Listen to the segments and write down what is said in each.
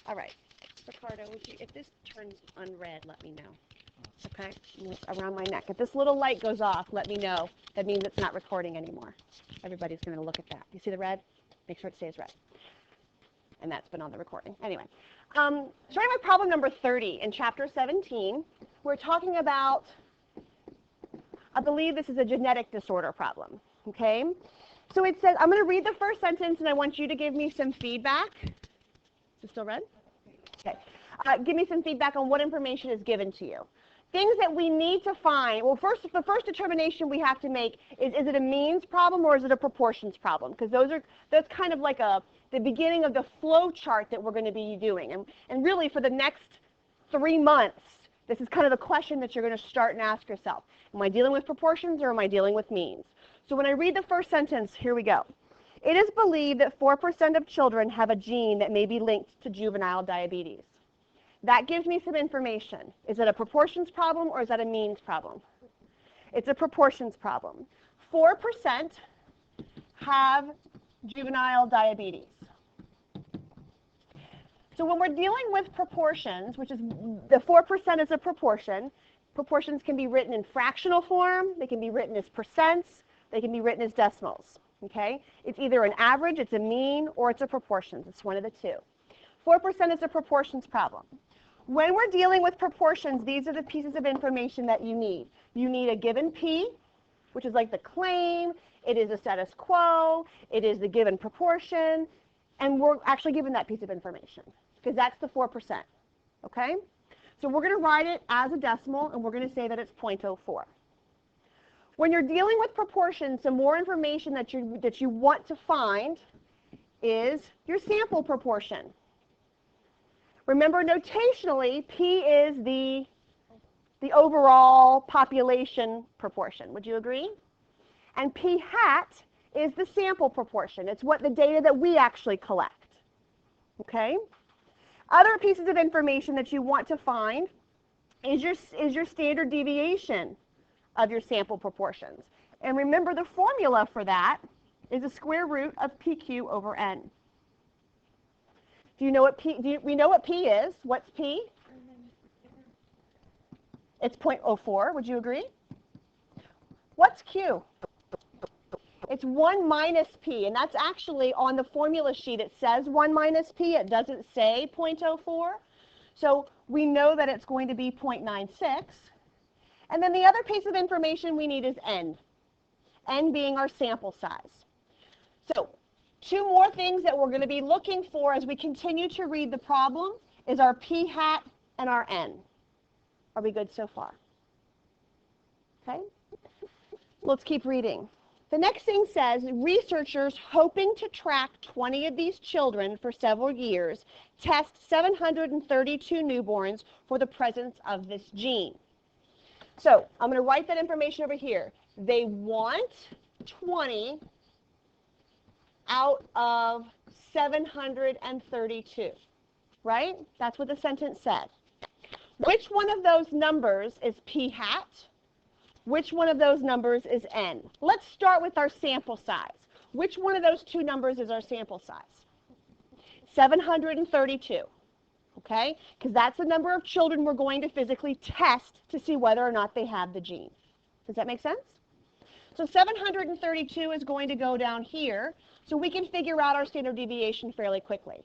All right. Ricardo, if this turns unread, let me know. Okay? Around my neck. If this little light goes off, let me know. That means it's not recording anymore. Everybody's going to look at that. You see the red? Make sure it stays red. And that's been on the recording. Anyway, starting with problem number 30 in chapter 17, we're talking about, I believe this is a genetic disorder problem. Okay? So it says, I'm going to read the first sentence, and I want you to give me some feedback. Is it still red? Okay. Give me some feedback on what information is given to you. Things that we need to find. Well, the first determination we have to make is it a means problem or is it a proportions problem? Because that's kind of like the beginning of the flow chart that we're going to be doing. And really, for the next 3 months, this is kind of the question that you're going to start and ask yourself. Am I dealing with proportions or am I dealing with means? So when I read the first sentence, here we go. It is believed that 4% of children have a gene that may be linked to juvenile diabetes. That gives me some information. Is it a proportions problem or is that a means problem? It's a proportions problem. 4% have juvenile diabetes. So when we're dealing with proportions, which is the 4% is a proportion, proportions can be written in fractional form, they can be written as percents, they can be written as decimals. Okay? It's either an average, it's a mean, or it's a proportions. It's one of the two. 4% is a proportions problem. When we're dealing with proportions, these are the pieces of information that you need. You need a given P, which is like the claim, it is a status quo, it is the given proportion, and we're actually given that piece of information, because that's the 4%. Okay? So we're going to write it as a decimal, and we're going to say that it's 0.04. When you're dealing with proportions, some more information that you want to find is your sample proportion. Remember, notationally, P is the overall population proportion. Would you agree? And P hat is the sample proportion. It's what the data that we actually collect. Okay? Other pieces of information that you want to find is your standard deviation of your sample proportions. And remember, the formula for that is the square root of PQ over N. Do you know what P, we know what P is? What's P? It's 0.04. Would you agree? What's Q? It's 1 minus P, and that's actually on the formula sheet. It says 1 minus P. It doesn't say 0.04. So we know that it's going to be 0.96. And then the other piece of information we need is N. N being our sample size. So 2 more things that we're going to be looking for as we continue to read the problem is our P hat and our N. Are we good so far? Okay. Let's keep reading. The next thing says, researchers hoping to track 20 of these children for several years test 732 newborns for the presence of this gene. So I'm going to write that information over here. They want 20 out of 732, right? That's what the sentence said. Which one of those numbers is P hat? Which one of those numbers is N? Let's start with our sample size. Which one of those 2 numbers is our sample size? 732, okay? Because that's the number of children we're going to physically test to see whether or not they have the gene. Does that make sense? So 732 is going to go down here, so we can figure out our standard deviation fairly quickly.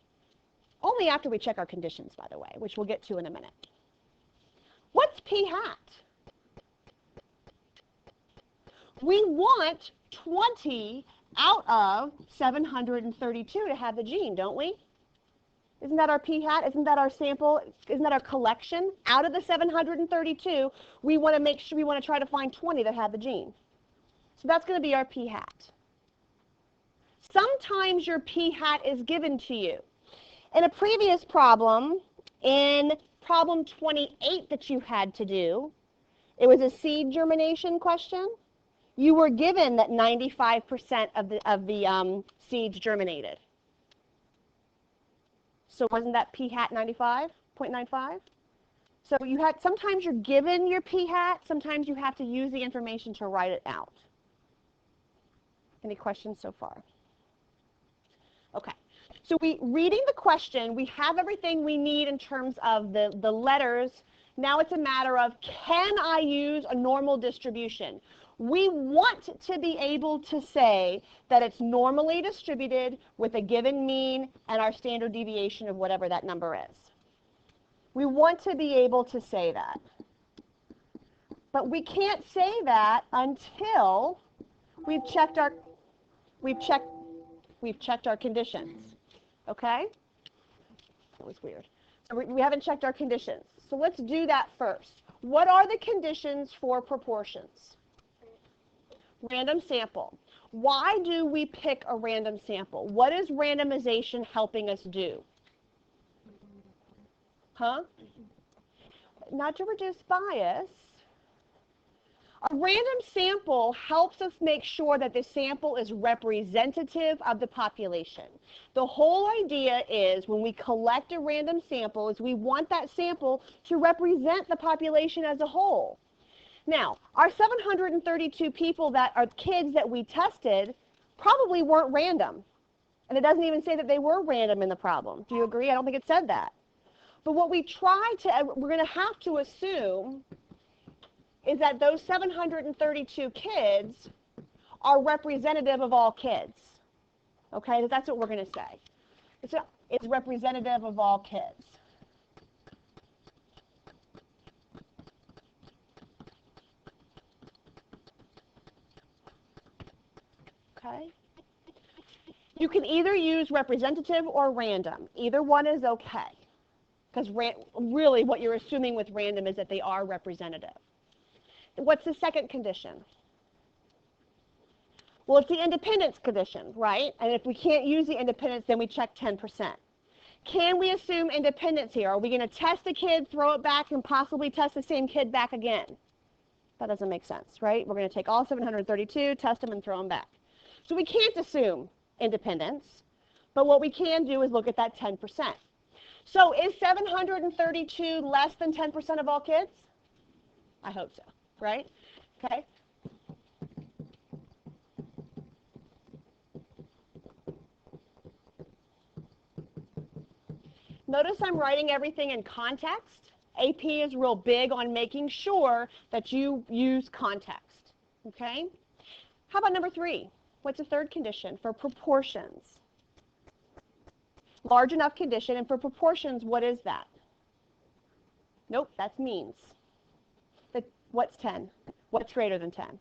Only after we check our conditions, by the way, which we'll get to in a minute. What's P hat? We want 20 out of 732 to have the gene, don't we? Isn't that our P hat? Isn't that our sample? Isn't that our collection? Out of the 732, we want to make sure, we want to try to find 20 that have the gene. So that's going to be our P hat. Sometimes your P hat is given to you. In a previous problem, in problem 28 that you had to do, it was a seed germination question. You were given that 95% of the seeds germinated. So wasn't that P hat 95.95? So sometimes you're given your P hat, sometimes you have to use the information to write it out. Any questions so far? Okay. So reading the question, we have everything we need in terms of the letters. Now it's a matter of, can I use a normal distribution? We want to be able to say that it's normally distributed with a given mean and our standard deviation of whatever that number is. We want to be able to say that. But we can't say that until we've checked our conditions. Okay? That was weird. So we haven't checked our conditions. So let's do that first. What are the conditions for proportions? Random sample. Why do we pick a random sample? What is randomization helping us do? Huh? Not to reduce bias. A random sample helps us make sure that the sample is representative of the population. The whole idea is when we collect a random sample is we want that sample to represent the population as a whole. Now, our 732 people that are kids that we tested probably weren't random. And it doesn't even say that they were random in the problem. Do you agree? I don't think it said that. But what we're going to have to assume is that those 732 kids are representative of all kids. Okay, that's what we're going to say. It's representative of all kids. Okay. You can either use representative or random. Either one is okay. Because really what you're assuming with random is that they are representative. What's the second condition? Well, it's the independence condition, right? And if we can't use the independence, then we check 10%. Can we assume independence here? Are we going to test the kid, throw it back, and possibly test the same kid back again? That doesn't make sense, right? We're going to take all 732, test them, and throw them back. So we can't assume independence, but what we can do is look at that 10%. So is 732 less than 10% of all kids? I hope so, right? Okay. Notice I'm writing everything in context. AP is real big on making sure that you use context, okay? How about number 3? What's the third condition for proportions? Large enough condition, and for proportions, what is that? Nope, that's means. What's 10? What's greater than 10?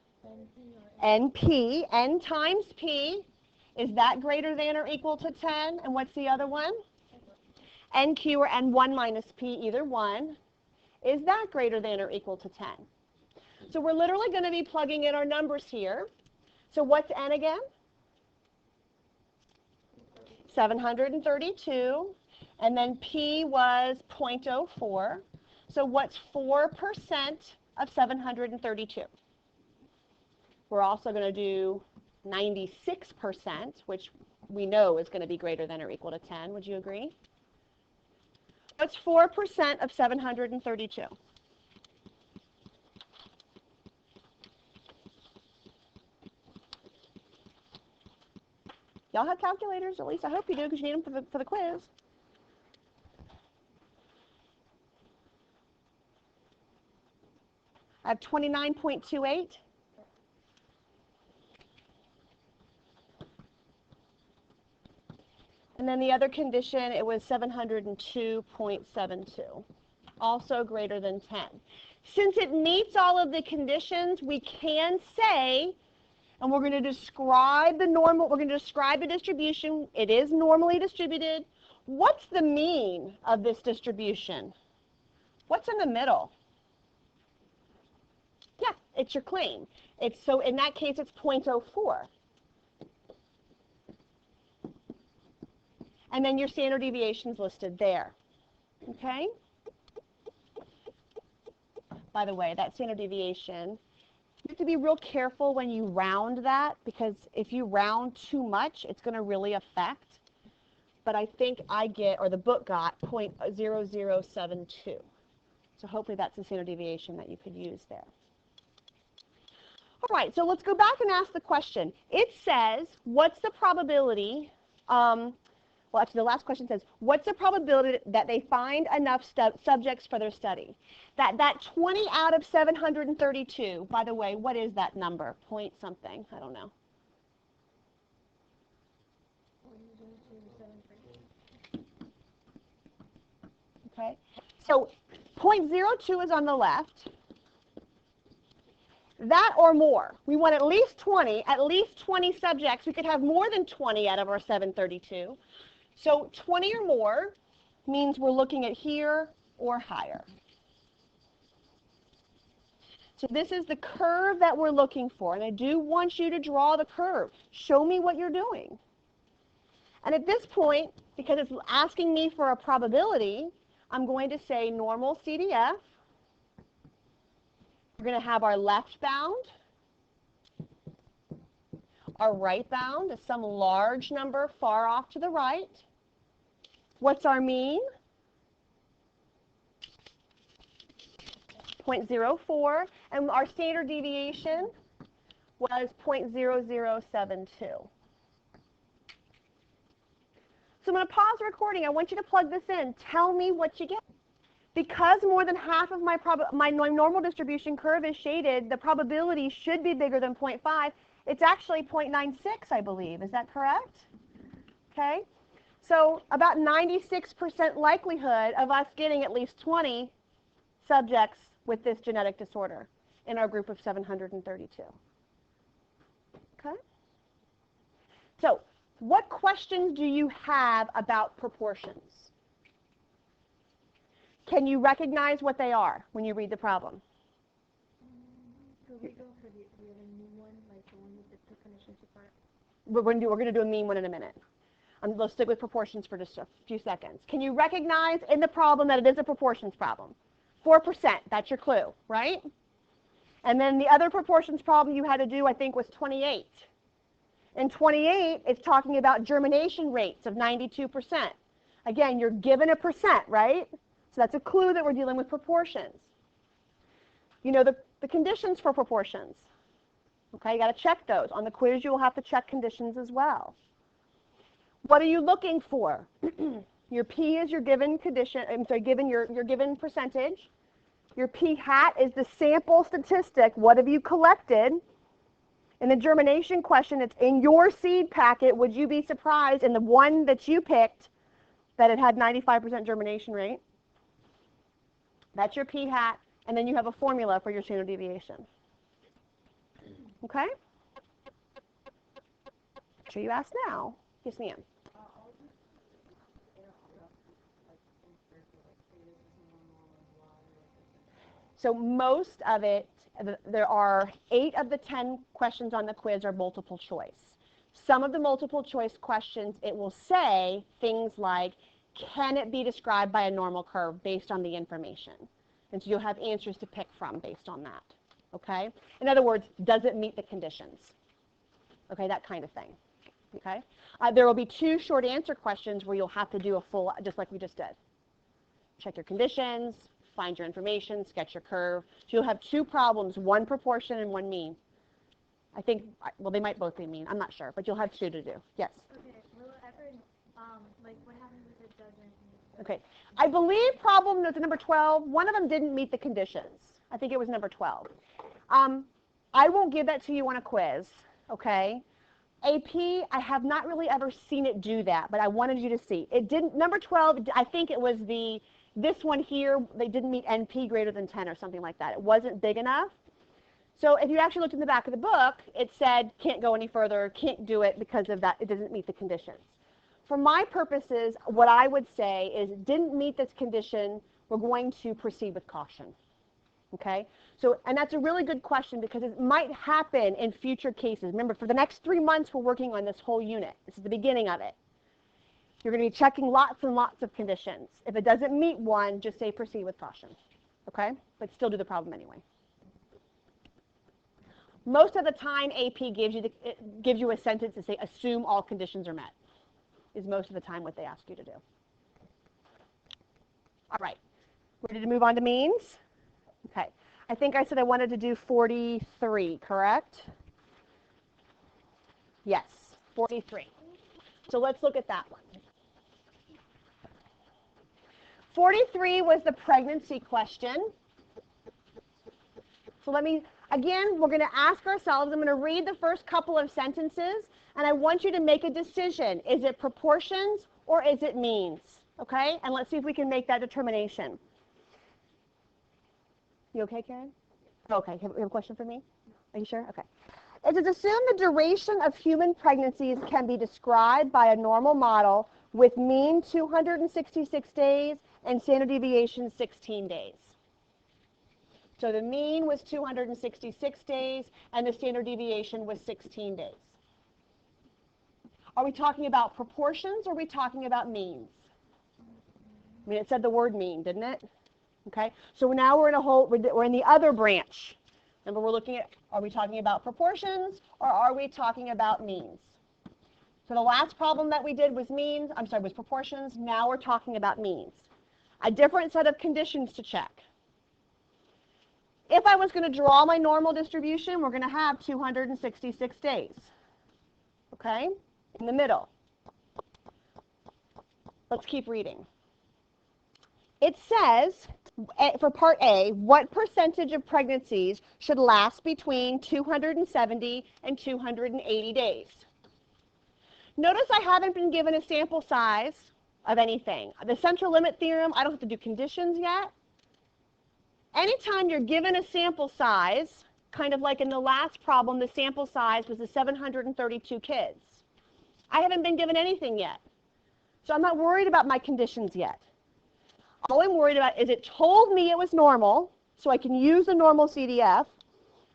NP, N times P. Is that greater than or equal to 10? And what's the other one? NQ or N1 minus P, either one. Is that greater than or equal to 10? So we're literally going to be plugging in our numbers here. So what's N again? 732. And then P was 0.04. So what's 4% of 732? We're also going to do 96%, which we know is going to be greater than or equal to 10. Would you agree? What's 4% of 732? Y'all have calculators, at least I hope you do, because you need them for the quiz. I have 29.28. And then the other condition, it was 702.72, also greater than 10. Since it meets all of the conditions, we can say, and we're going to describe the normal, we're going to describe the distribution. It is normally distributed. What's the mean of this distribution? What's in the middle? Yeah, it's your claim. So in that case, it's 0.04. And then your standard deviation is listed there. Okay? By the way, that standard deviation, you have to be real careful when you round that, because if you round too much, it's going to really affect. But I think I get, or the book got, 0.0072. So hopefully that's the standard deviation that you could use there. All right, so let's go back and ask the question. It says, what's the probability well, actually, the last question says, what's the probability that they find enough subjects for their study? That 20 out of 732, by the way, what is that number? Point something, I don't know. Okay, so 0.02 is on the left. That or more. We want at least 20 subjects. We could have more than 20 out of our 732. So 20 or more means we're looking at here or higher. So this is the curve that we're looking for, and I do want you to draw the curve. Show me what you're doing. And at this point, because it's asking me for a probability, I'm going to say normal CDF. We're going to have our left bound. Our right bound is some large number far off to the right. What's our mean? 0.04. And our standard deviation was 0.0072. So I'm going to pause the recording. I want you to plug this in. Tell me what you get. Because more than half of my normal distribution curve is shaded, the probability should be bigger than 0.5. It's actually 0.96, I believe. Is that correct? Okay. So about 96% likelihood of us getting at least 20 subjects with this genetic disorder in our group of 732. Okay. So what questions do you have about proportions? Can you recognize what they are when you read the problem? So we go for the other new one, like the one with the two conditions apart? We're going to do a mean one in a minute. Let's stick with proportions for just a few seconds. Can you recognize in the problem that it is a proportions problem? 4%, that's your clue, right? And then the other proportions problem you had to do, I think, was 28. In 28, it's talking about germination rates of 92%. Again, you're given a percent, right? So that's a clue that we're dealing with proportions. You know the conditions for proportions. Okay, you got to check those. On the quiz, you will have to check conditions as well. What are you looking for? Your P is your given condition, your given percentage. Your P hat is the sample statistic. What have you collected? In the germination question, it's in your seed packet. Would you be surprised in the one that you picked that it had 95% germination rate? That's your P hat, and then you have a formula for your standard deviation. Okay? Sure you ask now. Yes, ma'am. So most of it, there are 8 of the 10 questions on the quiz are multiple choice. Some of the multiple choice questions, it will say things like, can it be described by a normal curve based on the information? And so you'll have answers to pick from based on that. Okay? In other words, does it meet the conditions? Okay, that kind of thing. Okay? There will be 2 short answer questions where you'll have to do a full, just like we just did. Check your conditions, find your information, sketch your curve. So you'll have 2 problems, 1 proportion and 1 mean. I think, well, they might both be mean. I'm not sure, but you'll have 2 to do. Yes? Okay. Will it ever, like, what happens if it doesn't? Okay. I believe problem number 12, one of them didn't meet the conditions. I think it was number 12. I won't give that to you on a quiz, okay? AP, I have not really ever seen it do that, but I wanted you to see. It didn't, number 12, I think it was this one here, they didn't meet NP greater than 10 or something like that. It wasn't big enough. So if you actually looked in the back of the book, it said can't go any further, can't do it because of that, it doesn't meet the conditions. For my purposes, what I would say is it didn't meet this condition, we're going to proceed with caution. Okay? So, and that's a really good question because it might happen in future cases. Remember, for the next 3 months, we're working on this whole unit. This is the beginning of it. You're going to be checking lots and lots of conditions. If it doesn't meet one, just say proceed with caution. Okay? But still do the problem anyway. Most of the time, AP gives you a sentence to say, assume all conditions are met, is most of the time what they ask you to do. All right. Ready to move on to means? Okay. I think I said I wanted to do 43, correct? Yes, 43. So let's look at that one. 43 was the pregnancy question. So again, we're going to ask ourselves, I'm going to read the first couple of sentences, and I want you to make a decision. Is it proportions or is it means? Okay? And let's see if we can make that determination. You okay, Karen? Okay. You have a question for me? Are you sure? Okay. It is assumed the duration of human pregnancies can be described by a normal model with mean 266 days and standard deviation 16 days. So the mean was 266 days and the standard deviation was 16 days. Are we talking about proportions or are we talking about means? I mean, it said the word mean, didn't it? Okay, so now we're in the other branch. Remember, we're looking at, are we talking about proportions or are we talking about means? So the last problem that we did was was proportions. Now we're talking about means. A different set of conditions to check. If I was going to draw my normal distribution, we're going to have 266 days. Okay, in the middle. Let's keep reading. It says, for part A, what percentage of pregnancies should last between 270 and 280 days? Notice I haven't been given a sample size of anything. The central limit theorem, I don't have to do conditions yet. Anytime you're given a sample size, kind of like in the last problem, the sample size was the 732 kids. I haven't been given anything yet. So I'm not worried about my conditions yet. All I'm worried about is it told me it was normal, so I can use the normal CDF,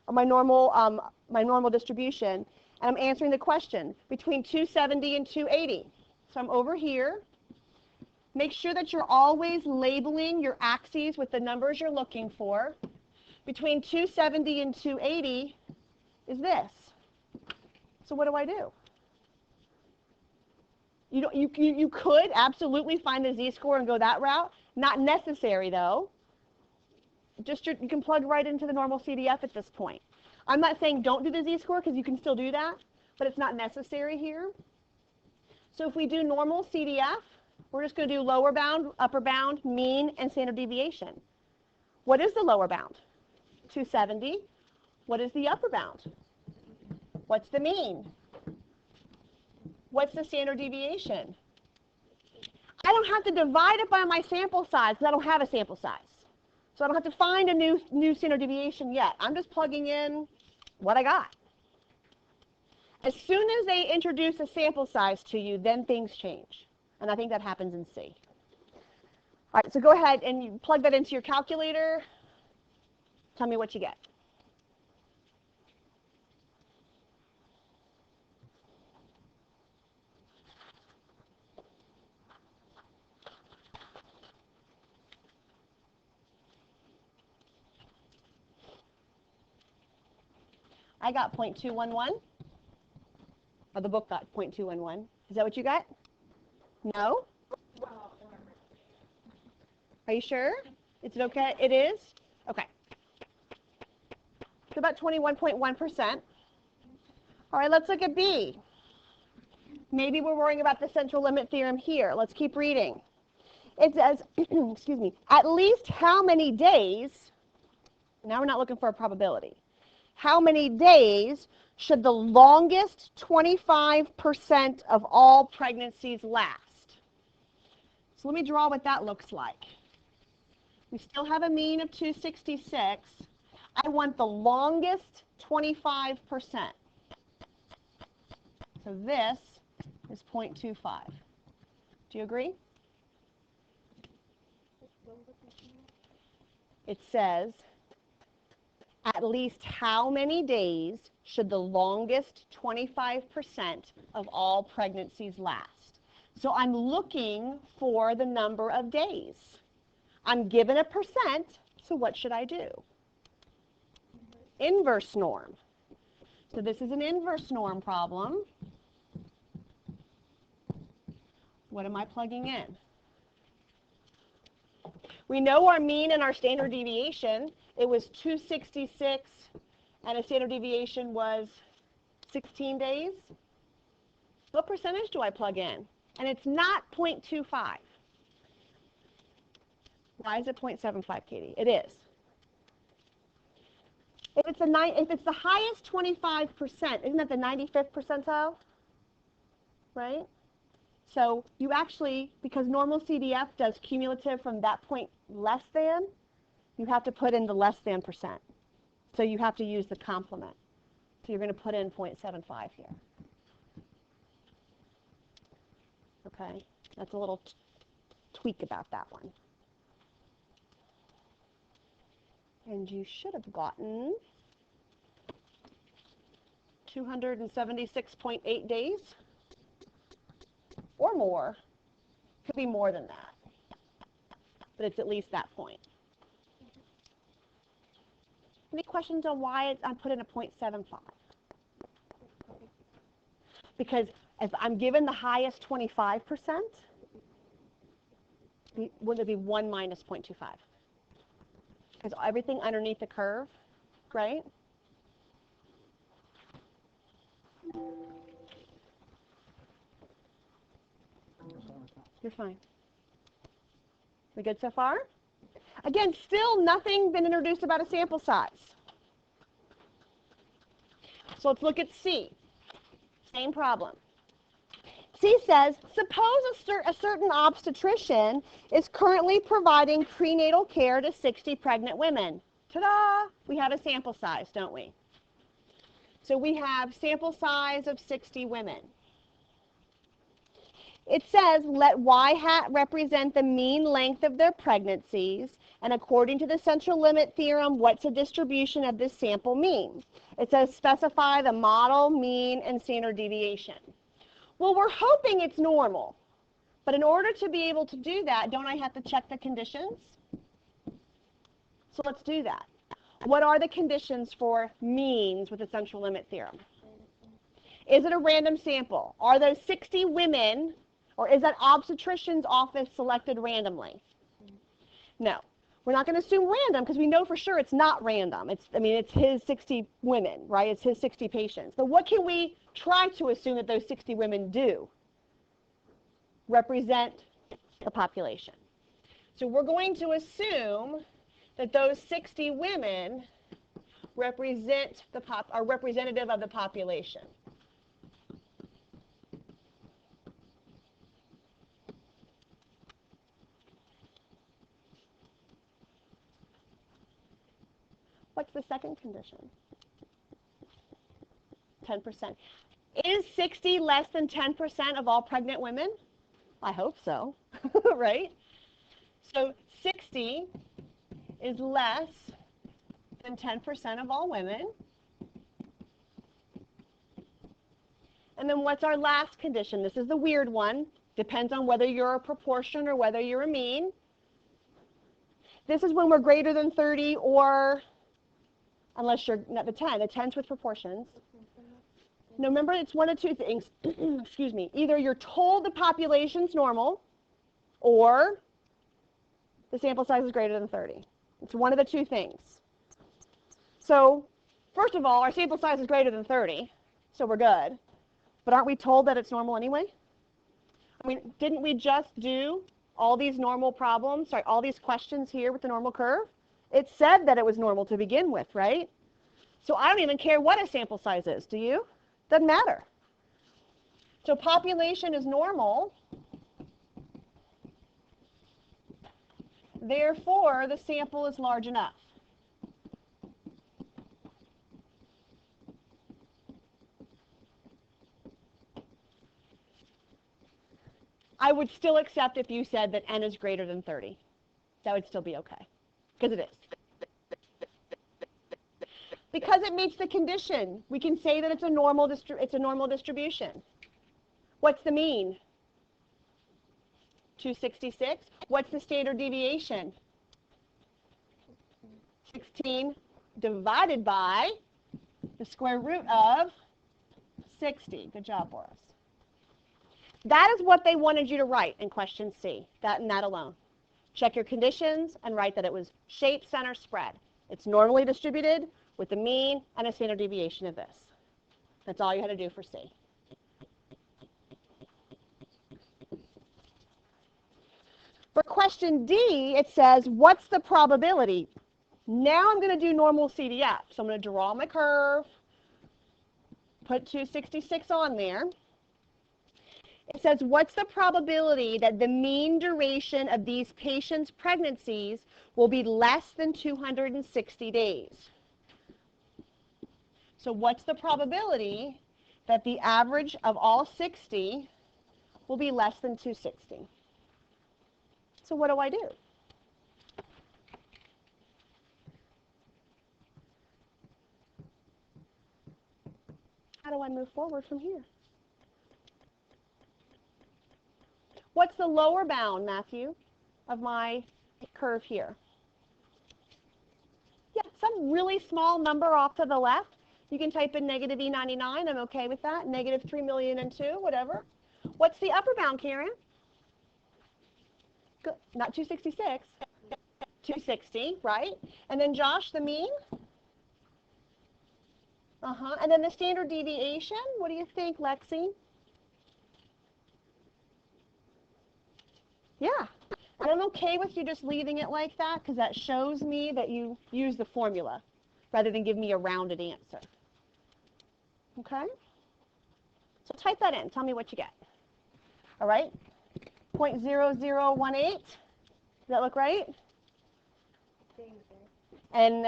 or my normal distribution, and I'm answering the question between 270 and 280. So I'm over here. Make sure that you're always labeling your axes with the numbers you're looking for. Between 270 and 280 is this. So what do? You could absolutely find the z-score and go that route. Not necessary, though. You can plug right into the normal CDF at this point. I'm not saying don't do the z-score because you can still do that, but it's not necessary here. So if we do normal CDF, we're just going to do lower bound, upper bound, mean, and standard deviation. What is the lower bound? 270. What is the upper bound? What's the mean? What's the standard deviation? I don't have to divide it by my sample size because I don't have a sample size. So I don't have to find a new standard deviation yet. I'm just plugging in what I got. As soon as they introduce a sample size to you, then things change. And I think that happens in C. All right, so go ahead and you plug that into your calculator. Tell me what you get. I got 0.211. Or the book got 0.211. Is that what you got? No? Are you sure? Is it okay? It is? Okay. So about 21.1%. All right, let's look at B. Maybe we're worrying about the central limit theorem here. Let's keep reading. It says, excuse me, at least how many days, now we're not looking for a probability, how many days should the longest 25% of all pregnancies last? So let me draw what that looks like. We still have a mean of 266. I want the longest 25%. So this is 0.25. Do you agree? It says, at least how many days should the longest 25% of all pregnancies last? So I'm looking for the number of days. I'm given a percent, so what should I do? Inverse norm. So this is an inverse norm problem. What am I plugging in? We know our mean and our standard deviation. It was 266, and a standard deviation was 16 days. What percentage do I plug in? And it's not 0.25. Why is it 0.75, Katie? It is. If it's the highest 25%, isn't that the 95th percentile? Right? So you actually, because normal CDF does cumulative from that point less than, you have to put in the less than percent. So you have to use the complement. So you're going to put in 0.75 here. Okay, that's a little tweak about that one. And you should have gotten 276.8 days or more. Could be more than that, but it's at least that point. Any questions on why I put in a 0.75? Because if I'm given the highest 25%, would it be 1 minus 0.25? Because everything underneath the curve, right? You're fine. We good so far? Again, still nothing been introduced about a sample size. So let's look at C. Same problem. C says, suppose a certain obstetrician is currently providing prenatal care to 60 pregnant women. Ta-da! We have a sample size, don't we? So we have sample size of 60 women. It says, let y hat represent the mean length of their pregnancies, and according to the central limit theorem, what's the distribution of this sample mean? It says, specify the model, mean, and standard deviation. Well, we're hoping it's normal, but in order to be able to do that, don't I have to check the conditions? So let's do that. What are the conditions for means with the central limit theorem? Is it a random sample? Are those 60 women, or is that obstetrician's office selected randomly? No. We're not going to assume random because we know for sure it's not random. It's his 60 women, right? It's his 60 patients. But what can we try to assume that those 60 women do? Represent the population. So we're going to assume that those 60 women are representative of the population. What's the second condition? 10%. Is 60 less than 10% of all pregnant women? I hope so, right? So 60 is less than 10% of all women. And then what's our last condition? This is the weird one. Depends on whether you're a proportion or whether you're a mean. This is when we're greater than 30 or, unless you're not the 10. The 10's with proportions. No, remember, it's one of two things. Excuse me. Either you're told the population's normal, or the sample size is greater than 30. It's one of the two things. So, first of all, our sample size is greater than 30, so we're good. But aren't we told that it's normal anyway? I mean, didn't we just do all these normal problems, all these questions here with the normal curve? It said that it was normal to begin with, right? So I don't even care what a sample size is, do you? Doesn't matter. So population is normal. Therefore, the sample is large enough. I would still accept if you said that n is greater than 30. That would still be okay, because it is. Because it meets the condition, we can say that it's a normal distribution. What's the mean? 266. What's the standard deviation? 16 divided by the square root of 60. Good job, Boris. That is what they wanted you to write in question C, that and that alone. Check your conditions and write that it was shape, center, spread. It's normally distributed with the mean and a standard deviation of this. That's all you had to do for C. For question D, it says, what's the probability? Now I'm going to do normal CDF. So I'm going to draw my curve, put 266 on there. It says, what's the probability that the mean duration of these patients' pregnancies will be less than 260 days? So what's the probability that the average of all 60 will be less than 260? So what do I do? How do I move forward from here? What's the lower bound, Matthew, of my curve here? Yeah, some really small number off to the left. You can type in negative E99. I'm okay with that. Negative 3,000,002, whatever. What's the upper bound, Karen? Good. Not 266. 260, right? And then Josh, the mean? And then the standard deviation, what do you think, Lexi? Yeah. And I'm okay with you just leaving it like that because that shows me that you use the formula rather than give me a rounded answer. Okay? So type that in. Tell me what you get. All right? 0.0018. Does that look right? And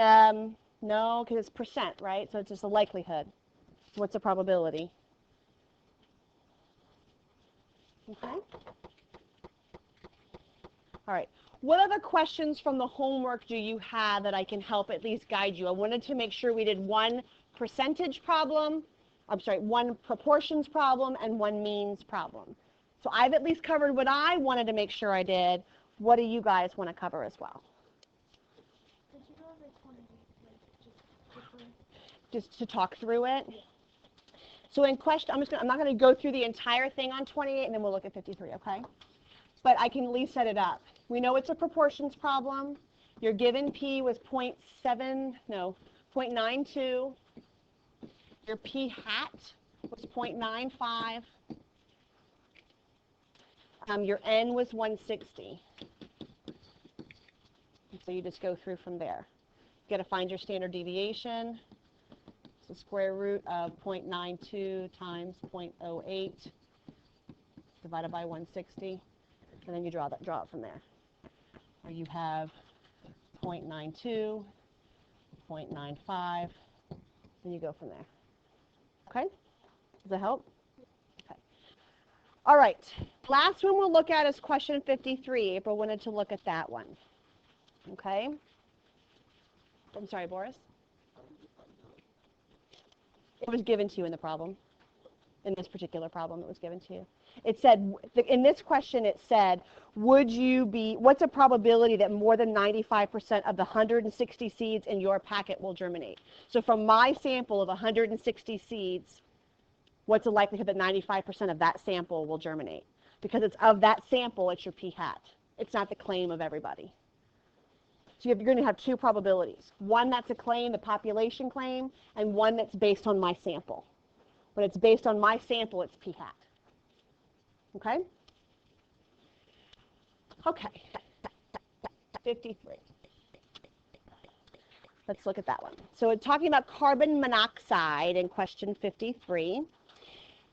no, because it's percent, right? So it's just a likelihood. What's the probability? Okay. All right. What other questions from the homework do you have that I can help at least guide you? I wanted to make sure we did one percentage problem, one proportions problem and one means problem. So I've at least covered what I wanted to make sure I did. What do you guys want to cover as well? Did you know the 28, like, just different? Just to talk through it. So in question, I'm not going to go through the entire thing on 28 and then we'll look at 53, okay? But I can at least set it up. We know it's a proportions problem. Your given P was 0.92. Your P hat was 0.95. Your N was 160. So you just go through from there. You got to find your standard deviation. It's the square root of 0.92 times 0.08 divided by 160. And then you draw it from there. Or you have 0.92, 0.95, and you go from there. Okay? Does that help? Okay. All right. Last one we'll look at is question 53. April wanted to look at that one. Okay? I'm sorry, Boris? It was given to you in the problem. In this particular problem, it was given to you. It said, in this question, it said, what's a probability that more than 95% of the 160 seeds in your packet will germinate? So from my sample of 160 seeds, what's the likelihood that 95% of that sample will germinate? Because it's of that sample, it's your p hat. It's not the claim of everybody. So you're going to have two probabilities. One that's a claim, the population claim, and one that's based on my sample. When it's based on my sample, it's p hat. Okay? Okay. 53. Let's look at that one. So it's talking about carbon monoxide in question 53.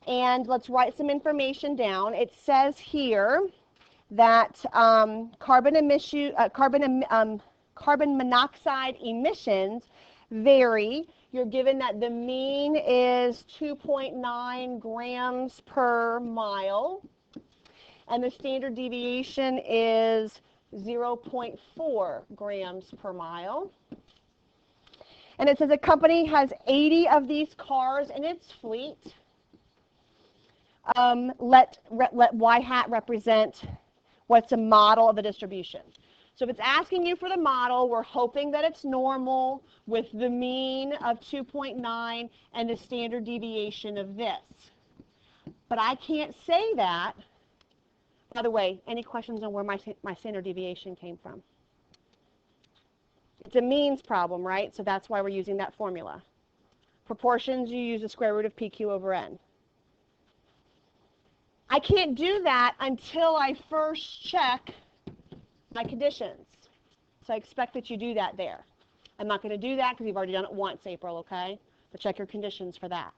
And let's write some information down. It says here that carbon monoxide emissions vary. You're given that the mean is 2.9 grams per mile, and the standard deviation is 0.4 grams per mile. And it says a company has 80 of these cars in its fleet. Let Y hat represent what's a model of the distribution. So if it's asking you for the model, we're hoping that it's normal with the mean of 2.9 and the standard deviation of this. But I can't say that. By the way, any questions on where my standard deviation came from? It's a means problem, right? So that's why we're using that formula. Proportions, you use the square root of PQ over N. I can't do that until I first check my conditions. So I expect that you do that there. I'm not going to do that because you've already done it once, April, okay? But check your conditions for that.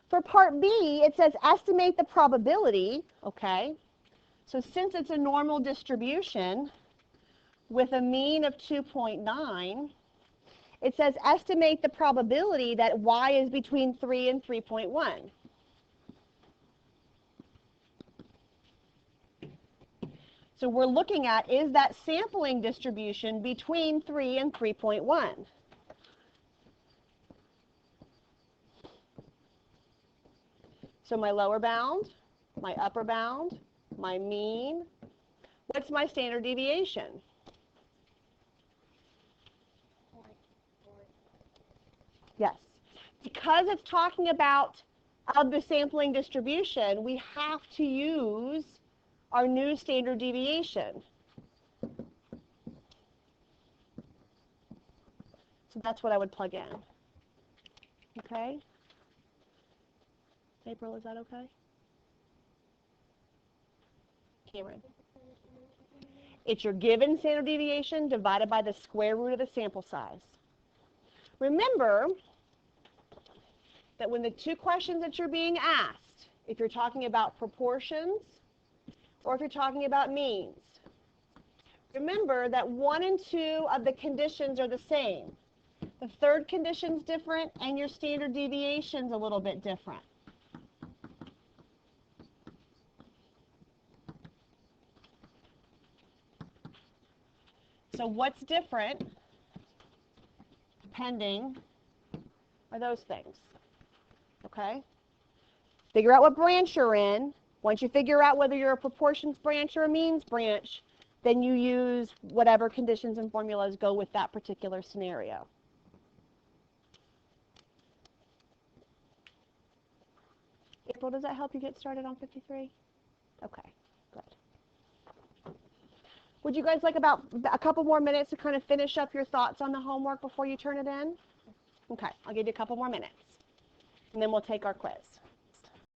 For part B, it says estimate the probability, okay? So since it's a normal distribution with a mean of 2.9, it says estimate the probability that y is between 3 and 3.1. So we're looking at, is that sampling distribution between 3 and 3.1? So my lower bound, my upper bound, my mean, what's my standard deviation? Yes. Because it's talking about of the sampling distribution, we have to use our new standard deviation. So that's what I would plug in. Okay? April, is that okay? Cameron? It's your given standard deviation divided by the square root of the sample size. Remember that when the two questions that you're being asked, if you're talking about proportions or if you're talking about means, remember that 1 and 2 of the conditions are the same. The third condition's different and your standard deviation's a little bit different. So what's different, depending, are those things. Okay? Figure out what branch you're in. Once you figure out whether you're a proportions branch or a means branch, then you use whatever conditions and formulas go with that particular scenario. April, does that help you get started on 53? Okay, good. Would you guys like about a couple more minutes to kind of finish up your thoughts on the homework before you turn it in? Okay, I'll give you a couple more minutes, and then we'll take our quiz.